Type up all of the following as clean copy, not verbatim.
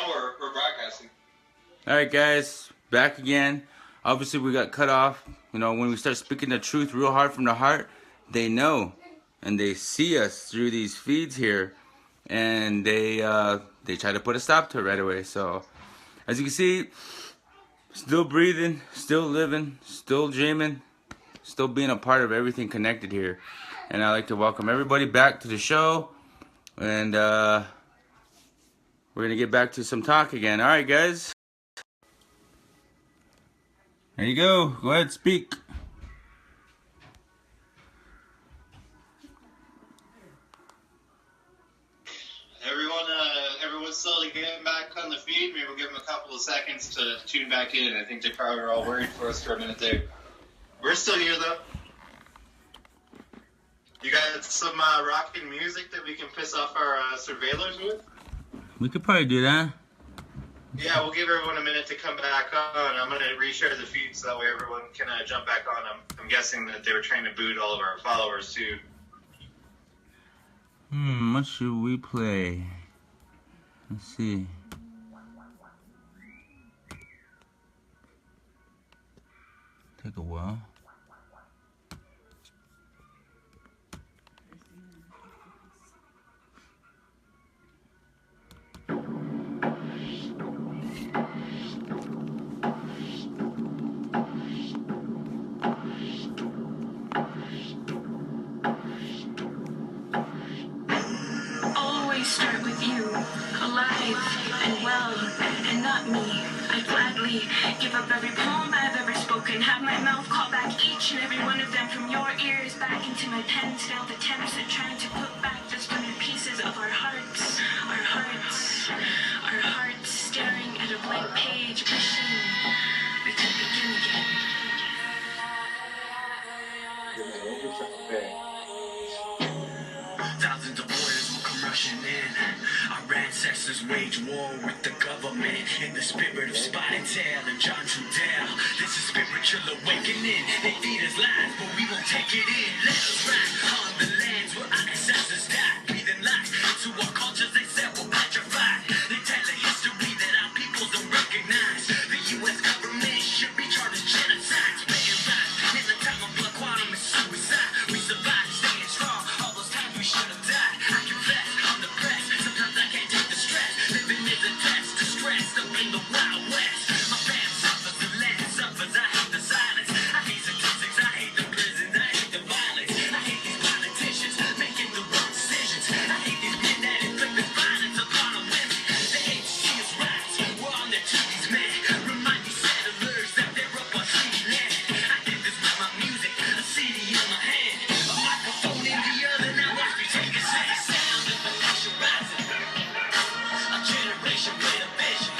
now we're broadcasting. Alright guys, back again. Obviously we got cut off. You know, when we start speaking the truth real hard from the heart, they know. And they see us through these feeds here. And they try to put a stop to it right away. So, as you can see, still breathing, still living, still dreaming, still being a part of everything connected here. And I'd like to welcome everybody back to the show. And we're going to get back to some talk again. Alright guys. There you go. Go ahead, speak. Everyone's slowly getting back on the feed. Maybe we'll give them a couple of seconds to tune back in. I think they probably were all worried for us for a minute there. We're still here, though. You got some rocking music that we can piss off our surveillors with? We could probably do that. Yeah, we'll give everyone a minute to come back on. I'm going to reshare the feed so that way everyone can jump back on. I'm guessing that they were trying to boot all of our followers, too. What should we play? Let's see. Take a while. Start with you, alive and well, and not me. I gladly give up every poem I've ever spoken, have my mouth call back each and every one of them from your ears back into my pen's failed attempts at trying to put back the splintered pieces of our hearts, staring at a blank page, wishing we could begin again. Thousands of warriors will come rushing in. Our ancestors wage war with the government in the spirit of Spotted Tail and John Trudell. This is spiritual awakening. They feed us lies, but we won't take it in. Let us ride on the lands where our ancestors died, breathing life into our cultures they said were petrified. They tell a history that our people don't recognize. The U.S. government should be charged as genocide. Spitting rhymes in the time of blood, quantum and suicide. We survived, staying strong. All those times we should have died. I confess, I'm depressed. Sometimes I can't take the stress. Living is a test, distressed up in the Wild West. My fam suffers, the land suffers. I hate the silence. I hate statistics. I hate the prisons. I hate the violence. I hate these politicians making the wrong decisions. I hate these men that inflict the violence upon our women. They hate to see us rise. We're on their duties, man. Remind these settlers that they're up on city land. I did this with my music, a CD in my hand, a microphone in the other. Now watch me take a stand. Sound of a nation rising, a generation with a vision.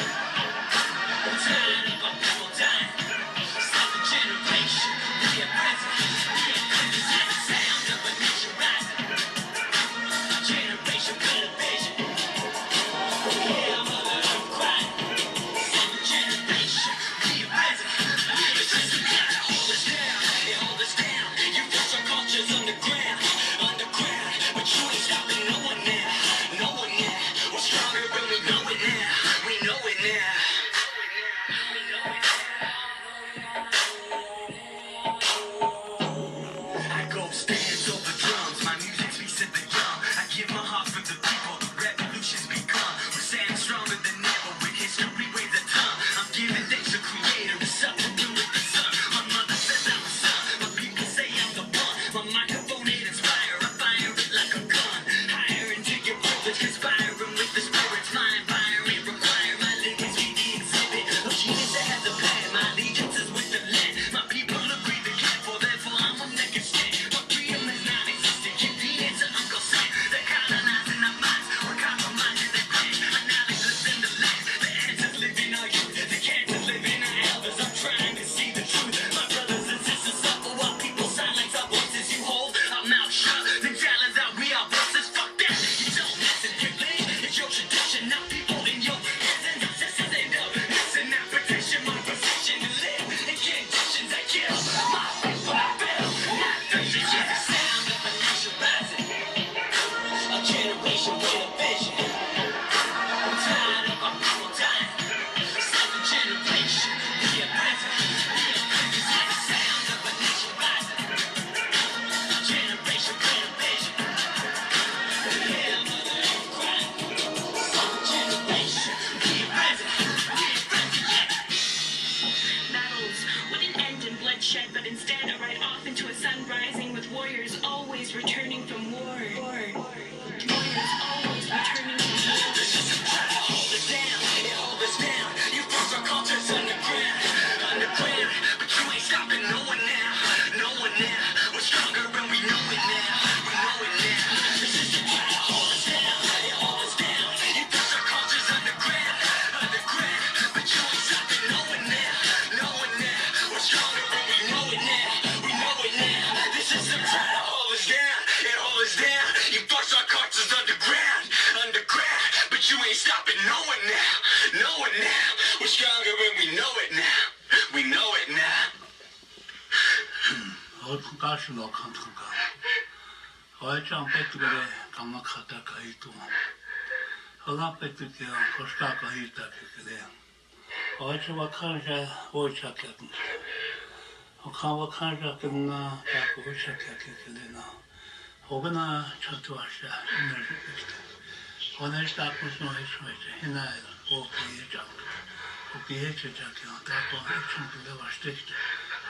가시로 간통가 어이짱 뺏기래 강마 카타가 이동 허나 뺏기게 거스타가 있다 그래 어이짱 칸자 오이차게 어카와 칸자 끝나 자꾸 오이차게 그래나 오거나 차트와샤 에너지 오늘 딱 무슨 해소해지 해나야 오케이 장 오케이 제작이 다고 해충들에 왔을 때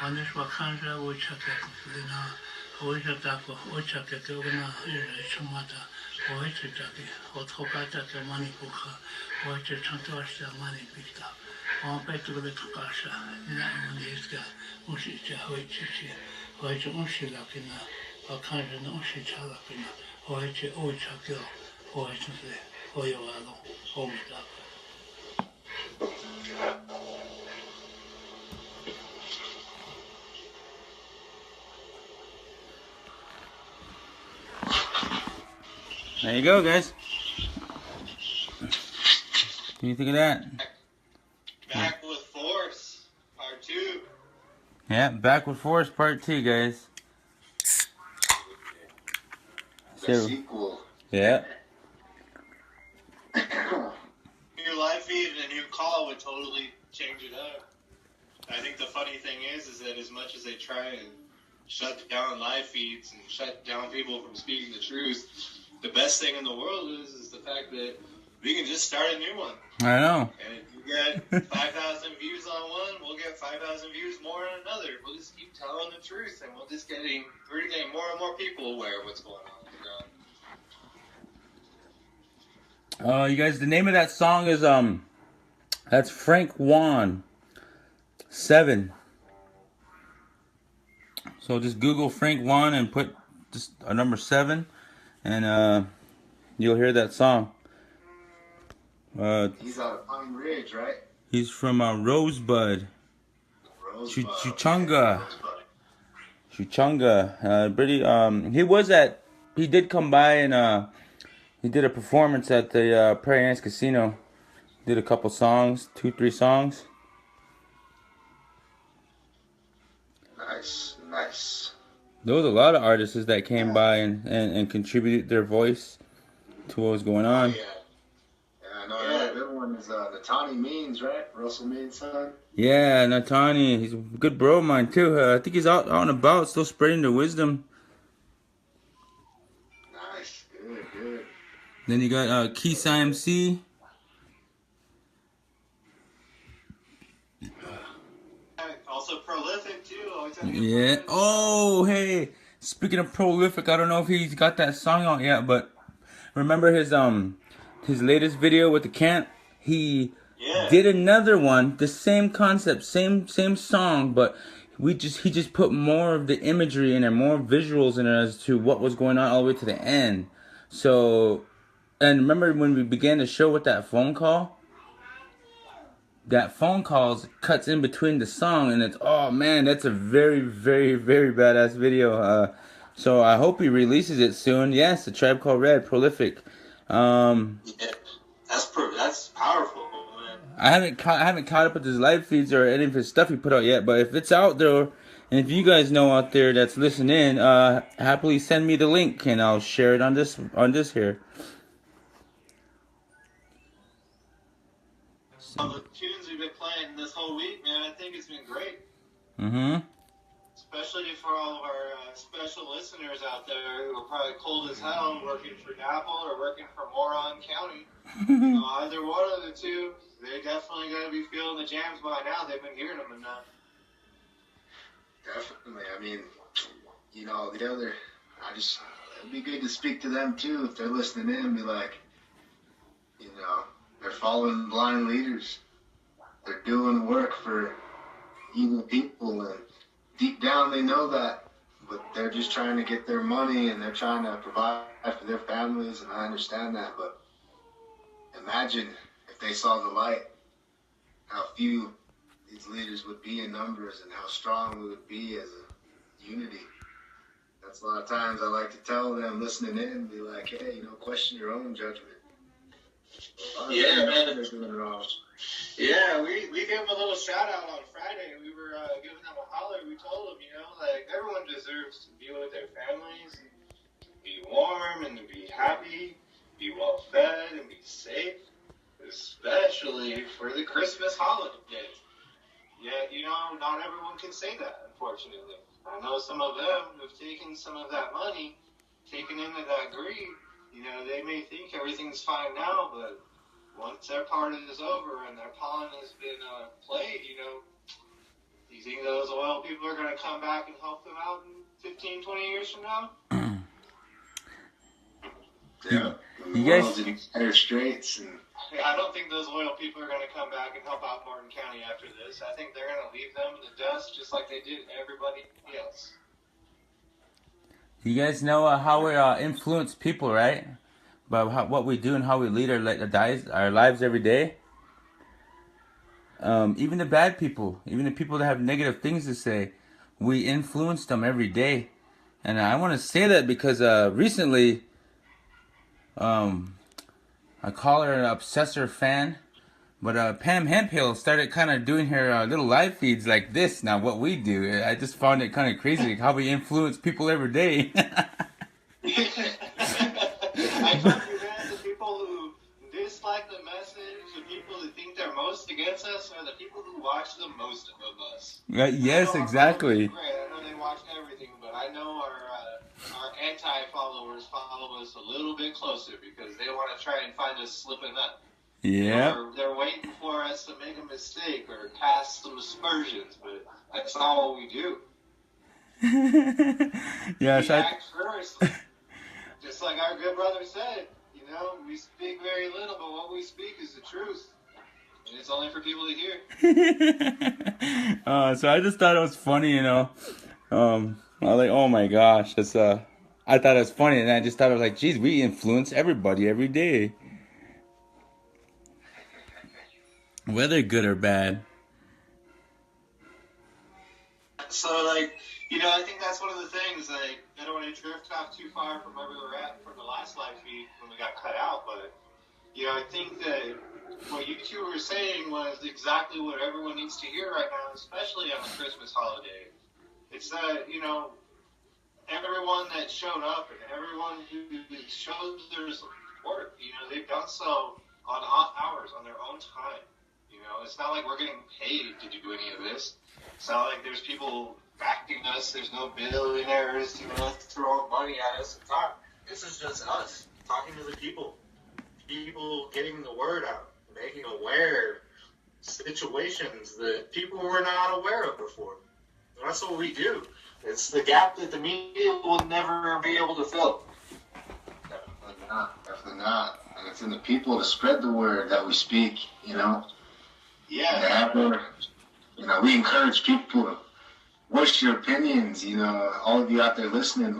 오늘 와 칸자 오이차게 그래나 오이차다고 오이차게 그거나 이래 처마다 오이차게 어떻게 많이 보카 오이차 차트와샤 많이 비다 배트그레 투카샤 이나 문제가 무시자 오이치치 오이차 무시라기나 칸자는 무시차라기나 오이차 오이차게 오이차게 오이와로 오미다 There you go, guys. What do you think of that? Back with Force, part 2. Yeah, Back with Force Part 2, guys. The sequel. Yeah. New live feed and a new call would totally change it up. I think the funny thing is that as much as they try and shut down live feeds and shut down people from speaking the truth, the best thing in the world is the fact that we can just start a new one. I know. And if you get 5,000 views on one, we'll get 5,000 views more on another. We'll just keep telling the truth, and we're getting more and more people aware of what's going on. You guys, the name of that song is that's Frank Juan 7. So just Google Frank Juan and put just a number 7, and you'll hear that song. He's out of Pine Ridge, right? He's from Rosebud, Chuchunga. He did come by and he did a performance at the Prairie Anne's Casino. Did a couple songs, 2-3 songs. Nice. There was a lot of artists that came by and contributed their voice to what was going on. Yeah, I know that good one is Natani Means, right? Russell Means' son. Yeah, Natani. He's a good bro of mine too. I think he's out and about, still spreading the wisdom. Nice, good. Then you got Keith IMC. Also prolific too. Yeah. Oh, hey. Speaking of prolific, I don't know if he's got that song out yet, but remember his latest video with the camp? He did another one, the same concept, same song, but he just put more of the imagery in it, more visuals in it as to what was going on all the way to the end. So, and remember when we began the show with that phone call? That phone call cuts in between the song, and it's, oh man, that's a very, very, very badass video. So I hope he releases it soon. Yes, the Tribe Called Red, prolific. That's powerful, man. I haven't caught up with his live feeds or any of his stuff he put out yet, but if it's out there, and if you guys know out there that's listening, happily send me the link and I'll share it on this here. All the tunes we've been playing this whole week, man, I think it's been great. Mm-hmm. Especially for all of our special listeners out there who are probably cold as hell working for Apple or working for Moron County. Either one of the two, they definitely got to be feeling the jams by now. They've been hearing them enough. Definitely. I mean, it'd be good to speak to them too if they're listening in and be like, they're following blind leaders. They're doing work for evil people, and deep down they know that, but they're just trying to get their money and they're trying to provide for their families, and I understand that, but imagine if they saw the light, how few these leaders would be in numbers and how strong we would be as a unity. That's a lot of times I like to tell them listening in, be like, hey, question your own judgment. Yeah, man. They're doing it all. Yeah, we gave them a little shout out on Friday. We were giving them a holler. We told them, like everyone deserves to be with their families, and be warm and be happy, be well fed and be safe, especially for the Christmas holiday. Yet, not everyone can say that, unfortunately. I know some of them have taken some of that money, taken into that greed. They may think everything's fine now, but once their part is over and their pawn has been played, do you think those oil people are going to come back and help them out in 15, 20 years from now? Yeah. You guys- in dire straits. And I don't think those oil people are going to come back and help out Martin County after this. I think they're going to leave them in the dust just like they did everybody else. You guys know how we influence people, right? By what we do and how we lead our lives every day. Even the bad people, even the people that have negative things to say, we influence them every day. And I want to say that because recently, I call her an obsessor fan, but Pam Hemphill started kind of doing her little live feeds like this. Now, what we do, I just found it kind of crazy like how we influence people every day. I told you, man, the people who dislike the message, the people who think they're most against us, are the people who watch the most of us. Yes, exactly. I know they watch everything, but I know our anti-followers follow us a little bit closer because they want to try and find us slipping up. Yeah. They're waiting for us to make a mistake or cast some aspersions, but that's not what we do. Yes, We act first. Just like our good brother said, we speak very little, but what we speak is the truth. And it's only for people to hear. So I just thought it was funny, I was like, oh my gosh, I thought it was funny, and I just thought it was like, geez, we influence everybody every day, whether good or bad. So, I think that's one of the things, I don't want to drift off too far from where we were at from the last live feed when we got cut out, but, I think that what you two were saying was exactly what everyone needs to hear right now, especially on the Christmas holiday. It's that, everyone that showed up and everyone who showed their support, they've done so on off hours, on their own time. It's not like we're getting paid to do any of this. It's not like there's people backing us. There's no billionaires, throwing money at us. It's not. This is just us talking to the people. People getting the word out, making aware situations that people were not aware of before. And that's what we do. It's the gap that the media will never be able to fill. Definitely not. Definitely not. And it's in the people to spread the word that we speak, Yeah. We encourage people to voice your opinions, all of you out there listening,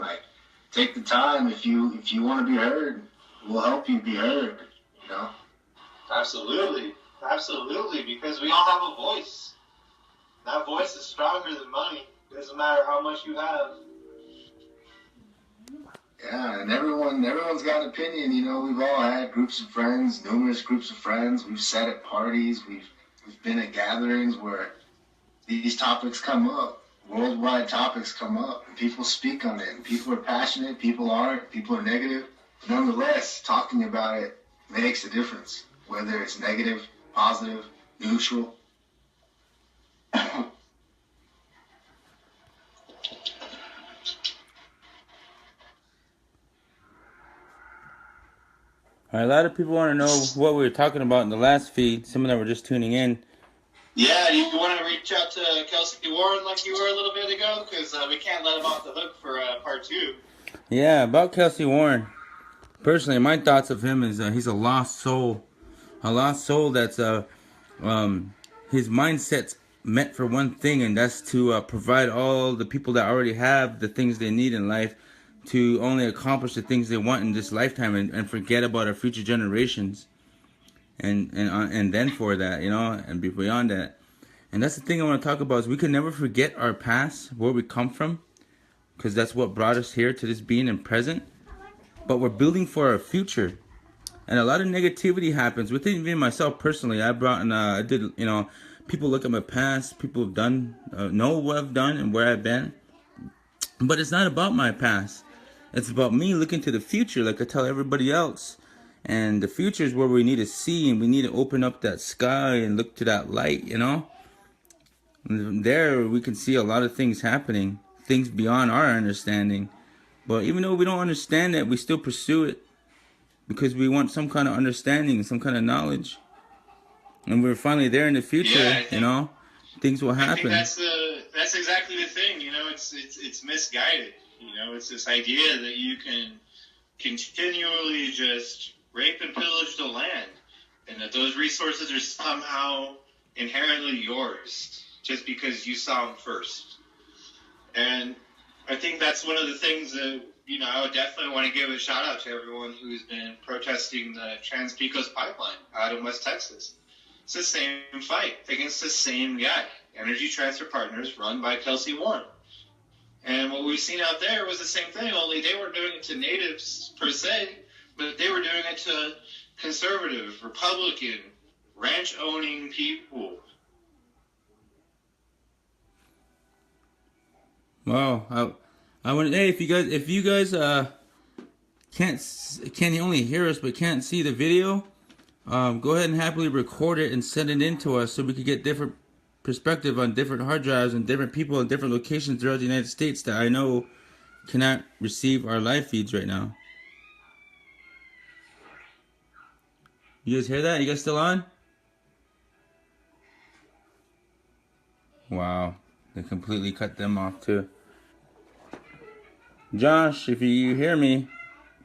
take the time. If you want to be heard, we'll help you be heard, Absolutely. Absolutely, because we all have a voice. That voice is stronger than money. It doesn't matter how much you have. Yeah, and everyone's got an opinion, we've all had groups of friends, numerous groups of friends. We've sat at parties, we've been at gatherings where these topics come up, worldwide topics come up, and people speak on it, and people are passionate, people aren't, people are negative. Nonetheless, talking about it makes a difference, whether it's negative, positive, neutral. A lot of people want to know what we were talking about in the last feed. Some of them were just tuning in. Yeah, you want to reach out to Kelsey Warren like you were a little bit ago? Because we can't let him off the hook for part 2. Yeah, about Kelsey Warren. Personally, my thoughts of him is he's a lost soul. A lost soul that's his mindset's meant for one thing, and that's to provide all the people that already have the things they need in life to only accomplish the things they want in this lifetime and forget about our future generations. And then for that, and be beyond that. And that's the thing I want to talk about is we can never forget our past, where we come from, because that's what brought us here to this being and present. But we're building for our future. And a lot of negativity happens within even myself personally. I did, you know, people look at my past, people have done, know what I've done and where I've been. But it's not about my past. It's about me looking to the future, like I tell everybody else. And the future is where we need to see, and we need to open up that sky and look to that light, you know? And there we can see a lot of things happening, things beyond our understanding. But even though we don't understand it, we still pursue it because we want some kind of understanding, some kind of knowledge. And we're finally there in the future, Yeah, you know? Things will I think happen. that's exactly the thing. You know, it's misguided. You know, it's this idea that you can continually just rape and pillage the land, and that those resources are somehow inherently yours just because you saw them first. And I think that's one of the things that, you know, I would definitely want to give a shout out to everyone who's been protesting the Trans-Pecos pipeline out in West Texas. It's the same fight against the same guy, Energy Transfer Partners, run by Kelsey Warren. And what we've seen out there was the same thing, only they weren't doing it to natives per se, but they were doing it to conservative, Republican, ranch-owning people. Wow, I want. Hey, if you guys can only hear us but can't see the video, go ahead and happily record it and send it in to us so we could get different perspective on different hard drives and different people in different locations throughout the United States that I know cannot receive our live feeds right now. You guys hear that? You guys still on? Wow, they completely cut them off too. Josh, if you hear me,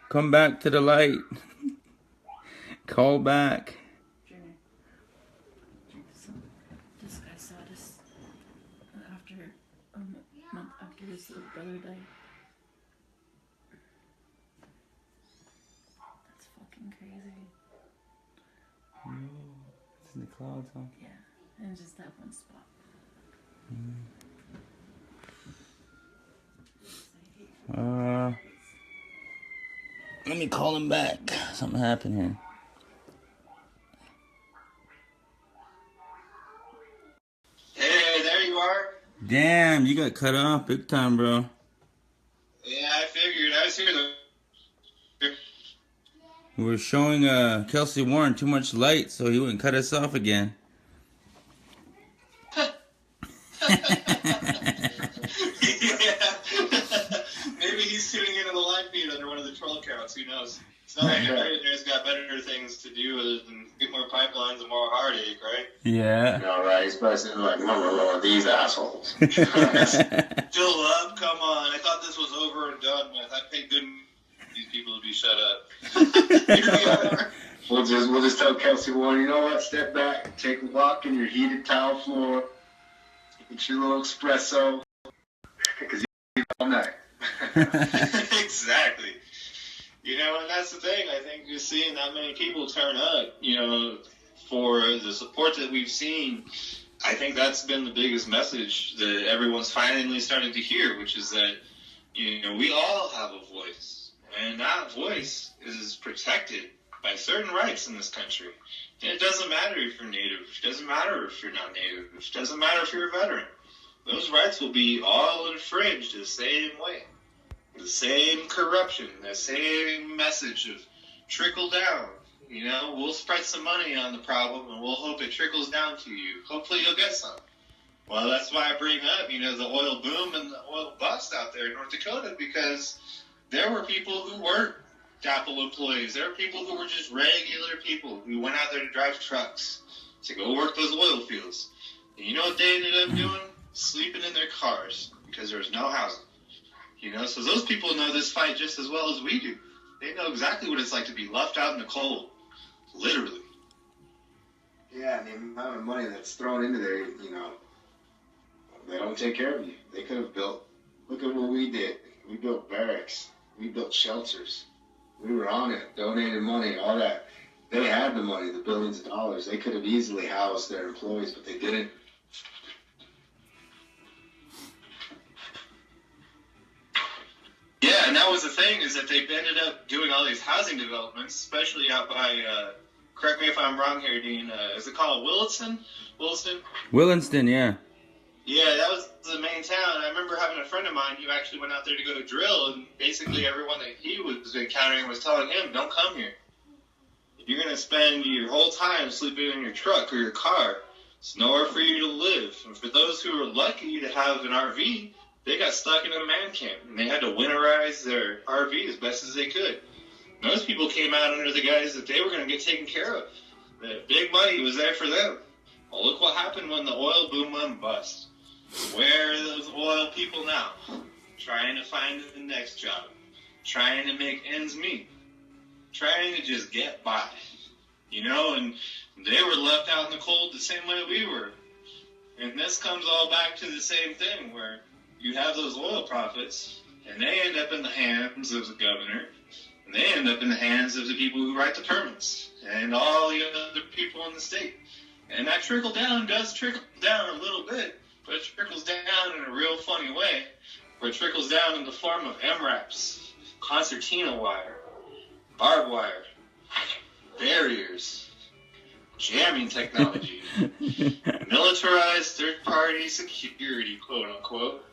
come back to the light. Call back. This guy saw this after a month after his little brother died. That's fucking crazy. It's in the clouds, huh? Yeah, and just that one spot. Let me call him back. Something happened here. Hey, there you are. Damn, you got cut off big time, bro. Yeah, I figured. I was here the... We were showing Kelsey Warren too much light, so he wouldn't cut us off again. Maybe he's tuning into the live feed under one of the troll accounts. Who knows? It's not like there's got better things to do other than get more pipelines and more heartache, right? Yeah. All right, he's probably like, "Mama, these assholes." Still up? Come on! I thought this was over and done with. I paid good these people to be shut up. Here we are. We'll just tell Kelsey Warren, you know what? Step back, take a walk in your heated tile floor, get your little espresso, because you're all night. Exactly. You know, and that's the thing. I think just seeing that many people turn up, you know, for the support that we've seen, I think that's been the biggest message that everyone's finally starting to hear, which is that, you know, we all have a voice, and that voice is protected by certain rights in this country. And it doesn't matter if you're Native. It doesn't matter if you're not Native. It doesn't matter if you're a veteran. Those rights will be all infringed the same way. The same corruption, the same message of trickle down. You know, we'll spread some money on the problem and we'll hope it trickles down to you. Hopefully you'll get some. Well, that's why I bring up, you know, the oil boom and the oil bust out there in North Dakota, because there were people who weren't DAPL employees. There were people who were just regular people who went out there to drive trucks to go work those oil fields. And you know what they ended up doing? Sleeping in their cars because there was no housing. You know, so those people know this fight just as well as we do. They know exactly what it's like to be left out in the cold, literally. Yeah, and the amount of money that's thrown into there, you know, they don't take care of you. They could have built, look at what we did. We built barracks. We built shelters. We were on it, donated money, all that. They had the money, the billions of dollars. They could have easily housed their employees, but they didn't. Yeah, Yeah, and that was the thing, is that they've ended up doing all these housing developments, especially out by, correct me if I'm wrong here, Dean, is it called Williston? Williston, yeah. Yeah, that was the main town. I remember having a friend of mine who actually went out there to go to drill, and basically everyone that he was encountering was telling him, don't come here. You're going to spend your whole time sleeping in your truck or your car. It's nowhere for you to live. And for those who are lucky to have an RV, they got stuck in a man camp, and they had to winterize their RV as best as they could. Most people came out under the guise that they were going to get taken care of. The big money was there for them. Well, look what happened when the oil boom went bust. Where are those oil people now? Trying to find the next job. Trying to make ends meet. Trying to just get by. You know, and they were left out in the cold the same way we were. And this comes all back to the same thing, where you have those oil profits, and they end up in the hands of the governor, and they end up in the hands of the people who write the permits, and all the other people in the state. And that trickle down does trickle down a little bit, but it trickles down in a real funny way, where it trickles down in the form of MRAPs, concertina wire, barbed wire, barriers, jamming technology, militarized third-party security, quote-unquote.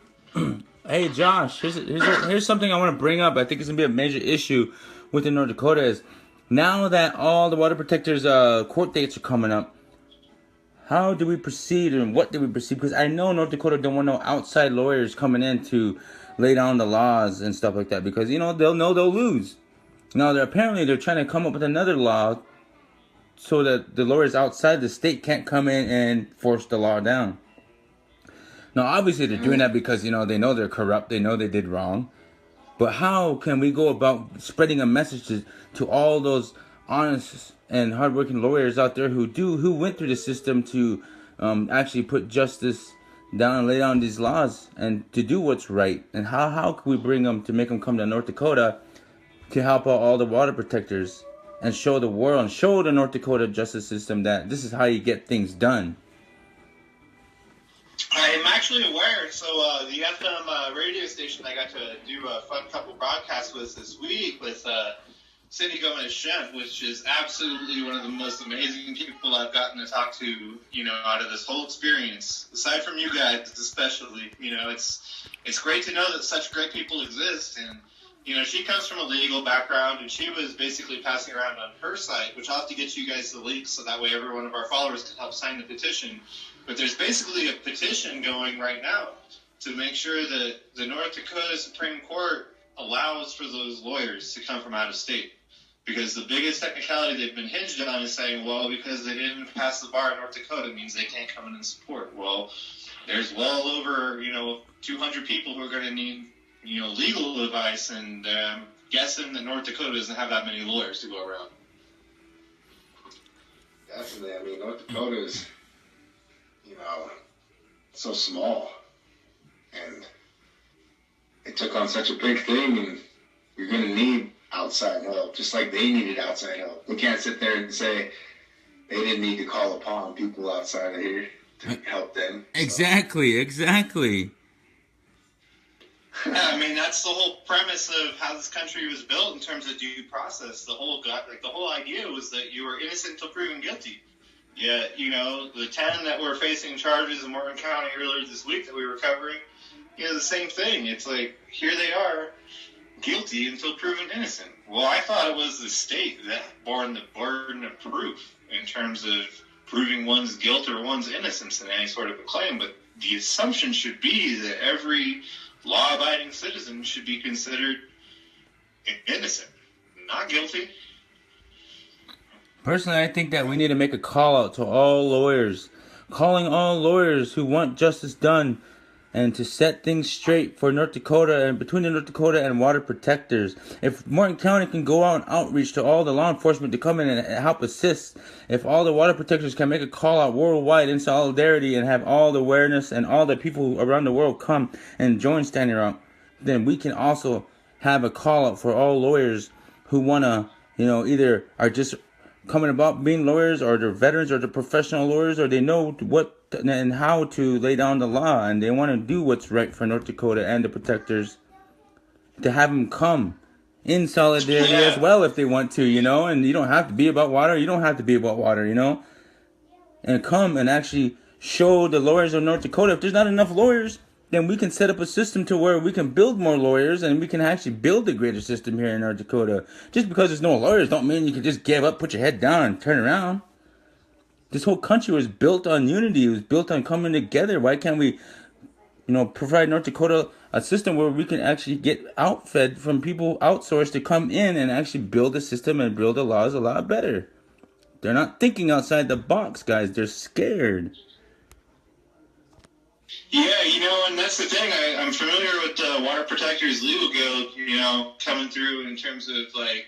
Hey Josh, here's something I want to bring up. I think it's gonna be a major issue within North Dakota. Is now that all the water protectors court dates are coming up, how do we proceed and what do we proceed? Because I know North Dakota don't want no outside lawyers coming in to lay down the laws and stuff like that, because you know they'll lose. Now they're trying to come up with another law so that the lawyers outside the state can't come in and force the law down. Now, obviously, they're doing that because, you know they're corrupt. They know they did wrong. But how can we go about spreading a message to all those honest and hardworking lawyers out there who went through the system to actually put justice down and lay down these laws and to do what's right? And how can we bring them to make them come to North Dakota to help out all the water protectors and show the world and show the North Dakota justice system that this is how you get things done? I am actually aware. So the FM radio station I got to do a fun couple broadcasts with this week with Cindy Gomez-Shem, which is absolutely one of the most amazing people I've gotten to talk to, you know, out of this whole experience. Aside from you guys, especially, you know, it's great to know that such great people exist. And, you know, she comes from a legal background, and she was basically passing around on her site, which I'll have to get you guys the link so that way every one of our followers can help sign the petition. But there's basically a petition going right now to make sure that the North Dakota Supreme Court allows for those lawyers to come from out of state. Because the biggest technicality they've been hinged on is saying, well, because they didn't pass the bar in North Dakota means they can't come in and support. Well, there's well over, 200 people who are going to need, legal advice, and I'm guessing that North Dakota doesn't have that many lawyers to go around. Definitely. I mean, North Dakota is, so small. And it took on such a big thing, and you're going to need outside help, just like they needed outside help. They can't sit there and say they didn't need to call upon people outside of here to help them. Exactly. I mean, that's the whole premise of how this country was built in terms of due process. The whole idea was that you were innocent until proven guilty. Yet, the 10 that were facing charges in Morgan County earlier this week that we were covering, the same thing. It's like, here they are, guilty until proven innocent. Well, I thought it was the state that bore the burden of proof in terms of proving one's guilt or one's innocence in any sort of a claim. But the assumption should be that every law-abiding citizen should be considered innocent, not guilty. Personally, I think that we need to make a call out to all lawyers, calling all lawyers who want justice done, and to set things straight for North Dakota and between the North Dakota and water protectors. If Morgan County can go out and outreach to all the law enforcement to come in and help assist, if all the water protectors can make a call out worldwide in solidarity and have all the awareness and all the people around the world come and join Standing Up, then we can also have a call out for all lawyers who want to, either are just coming about being lawyers, or they're veterans, or they're professional lawyers, or they know what and how to lay down the law, and they want to do what's right for North Dakota and the protectors. to have them come in solidarity as well if they want to, you know, and you don't have to be about water, you know, and come and actually show the lawyers of North Dakota. If there's not enough lawyers, then we can set up a system to where we can build more lawyers and we can actually build a greater system here in North Dakota. Just because there's no lawyers don't mean you can just give up, put your head down, and turn around. This whole country was built on unity. It was built on coming together. Why can't we, you know, provide North Dakota a system where we can actually get outfed from people outsourced to come in and actually build a system and build the laws a lot better? They're not thinking outside the box, guys. They're scared. Yeah, you know, and that's the thing. I'm familiar with the Water Protectors Legal Guild, you know, coming through in terms of, like,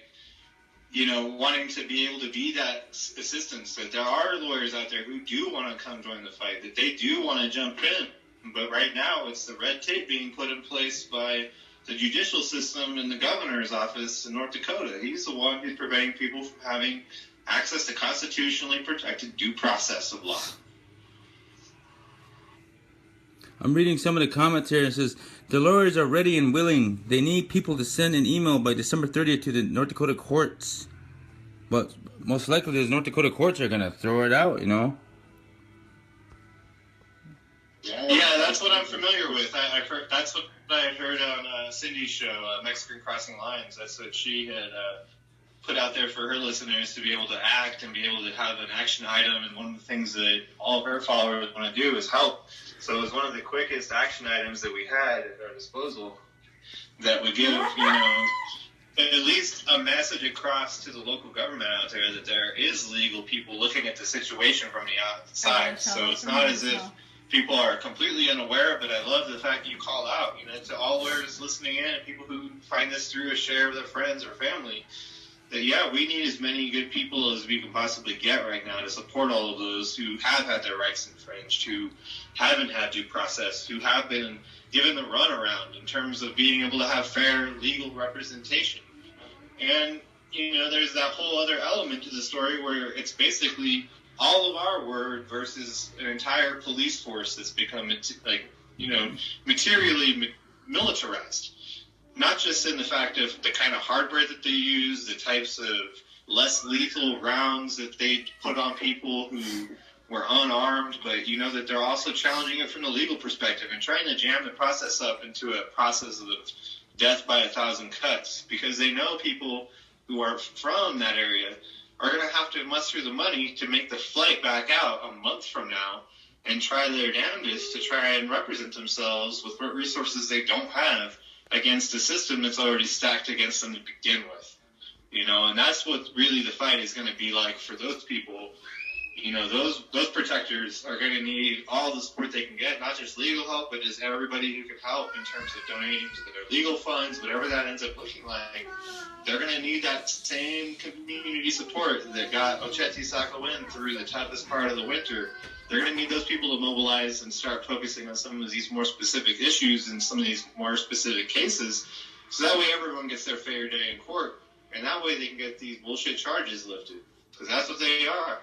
you know, wanting to be able to be that assistance. That there are lawyers out there who do want to come join the fight, that they do want to jump in. But right now, it's the red tape being put in place by the judicial system and the governor's office in North Dakota. He's the one who's preventing people from having access to constitutionally protected due process of law. I'm reading some of the comments here. It says, the lawyers are ready and willing. They need people to send an email by December 30th to the North Dakota courts. But most likely the North Dakota courts are going to throw it out, you know? Yeah, that's what I'm familiar with. I've heard, that's what I had heard on Cindy's show, Mexican Crossing Lines. That's what she had put out there for her listeners to be able to act and be able to have an action item. And one of the things that all of her followers want to do is help. So it was one of the quickest action items that we had at our disposal that would give, you know, at least a message across to the local government out there that there is legal people looking at the situation from the outside. So it's not as if people are completely unaware of it. I love the fact that you called out, you know, to all lawyers listening in and people who find this through a share with their friends or family, that, yeah, we need as many good people as we can possibly get right now to support all of those who have had their rights infringed, who haven't had due process, who have been given the runaround in terms of being able to have fair legal representation. And, you know, there's that whole other element to the story where it's basically all of our word versus an entire police force that's become, like, you know, materially militarized. Not just in the fact of the kind of hardware that they use, the types of less lethal rounds that they put on people who were unarmed, but you know that they're also challenging it from the legal perspective and trying to jam the process up into a process of death by 1,000 cuts, because they know people who are from that area are going to have to muster the money to make the flight back out a month from now and try their damnedest to try and represent themselves with what resources they don't have against a system that's already stacked against them to begin with. You know, and that's what really the fight is going to be like for those people. You know, those protectors are going to need all the support they can get, not just legal help, but just everybody who can help in terms of donating to their legal funds, whatever that ends up looking like. They're going to need that same community support that got Ocheti Sakowin through the toughest part of the winter. They're going to need those people to mobilize and start focusing on some of these more specific issues and some of these more specific cases, so that way everyone gets their fair day in court, and that way they can get these bullshit charges lifted, because that's what they are.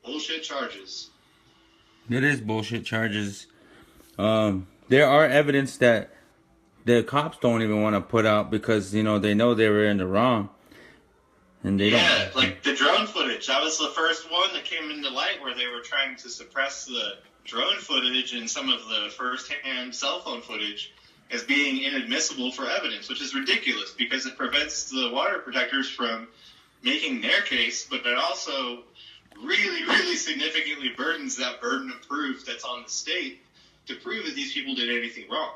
Bullshit charges. It is bullshit charges. There are evidence that the cops don't even want to put out because, you know, they know they were in the wrong. And they don't. Like the drone footage. That was the first one that came into light where they were trying to suppress the drone footage and some of the first-hand cell phone footage as being inadmissible for evidence, which is ridiculous because it prevents the water protectors from making their case, but it also really, really significantly burdens that burden of proof that's on the state to prove that these people did anything wrong.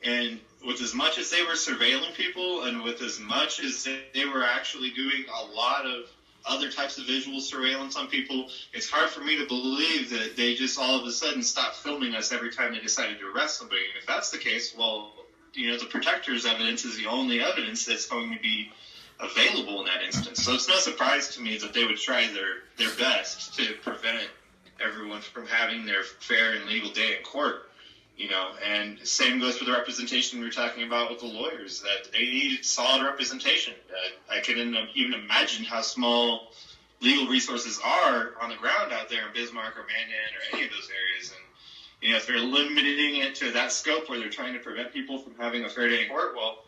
And with as much as they were surveilling people and with as much as they were actually doing a lot of other types of visual surveillance on people, it's hard for me to believe that they just all of a sudden stopped filming us every time they decided to arrest somebody. And if that's the case, well, you know, the protector's evidence is the only evidence that's going to be available in that instance. So it's no surprise to me that they would try their best to prevent everyone from having their fair and legal day in court. You know, and same goes for the representation we were talking about with the lawyers, that they need solid representation. I can even imagine how small legal resources are on the ground out there in Bismarck or Mandan or any of those areas. And, you know, if they're limiting it to that scope where they're trying to prevent people from having a fair day in court, well,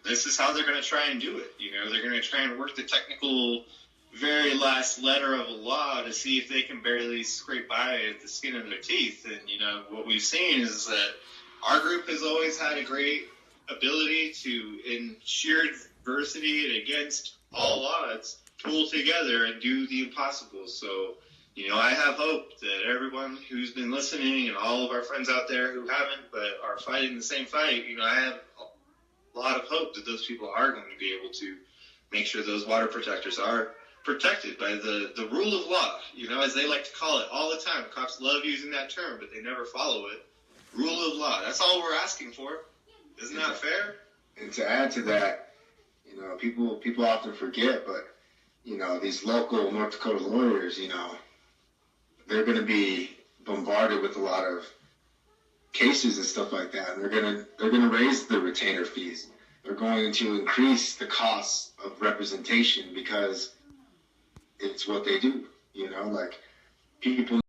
this is how they're going to try and do it. They're going to try and work the technical very last letter of a law to see if they can barely scrape by at the skin of their teeth. And, what we've seen is that our group has always had a great ability to, in sheer adversity and against all odds, pull together and do the impossible. So, I have hope that everyone who's been listening and all of our friends out there who haven't but are fighting the same fight, I have a lot of hope that those people are going to be able to make sure those water protectors are protected by the rule of law, as they like to call it all the time. Cops love using that term, but they never follow it. Rule of law. That's all we're asking for. Isn't that fair? And to add to that, people often forget, but, these local North Dakota lawyers, they're going to be bombarded with a lot of cases and stuff like that, and they're going to raise the retainer fees. They're going to increase the costs of representation because it's what they do, like people